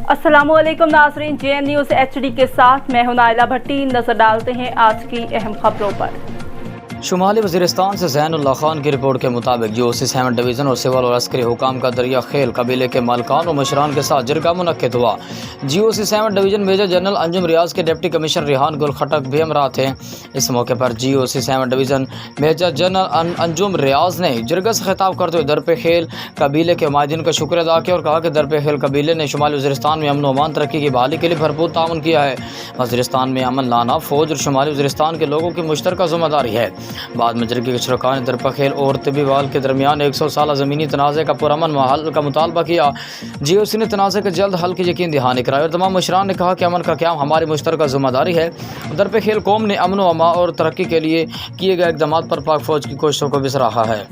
अस्सलाम वालेकुम नाज़रीन, JN न्यूज़ HD के साथ मैं हूं नाइला भट्टी। नजर डालते हैं आज की अहम खबरों पर। शुमाली वज़ीरिस्तान से ज़ैनुल्लाह खान की रिपोर्ट के मुताबिक GOC 7 डिवीज़न और सिविल और अस्करी हुकाम का दरिया खेल कबीले के मालकान और मशरान के साथ जिरगा मुनक्किद हुआ। GOC 7 division major general Anjum Riaz के डिप्टी कमिश्नर रिहान गुल खटक भी हमरा थे। इस मौके पर GOC 7 division major general Anjum Riaz ने जिरगा से खिताब करते हुए दरपे खेल कबीले के माहिदीन का शुक्र अदा किया और कहा कि दरपे खेल कबीले ने शुमाली वज़ीरिस्तान में अमन अमान तरक्की की बहाली के लिए भरपूर ताउन किया है। वज़ीरिस्तान में अमन लाना फ़ौज और शुमाली वज़ीरिस्तान के लोगों की मुश्तरका ज़िम्मेदारी है। बाद में जिरगे के शरका ने दरपा खेल और तिबी वाल के दरमियान 100 साल ज़मीनी तनाज़े का पुरअमन हल का मुतालबा किया। GOC ने तनाज़े के जल्द हल की यकीन दहानी कराई और तमाम मशरान ने कहा कि अमन का क़याम हमारी मुश्तरका ज़िम्मेदारी है। दरपे खेल कौम ने अमन व अमा और तरक्की के लिए किए गए इक़दामात पर पाक फ़ौज की कोशिशों को भी सराहा है।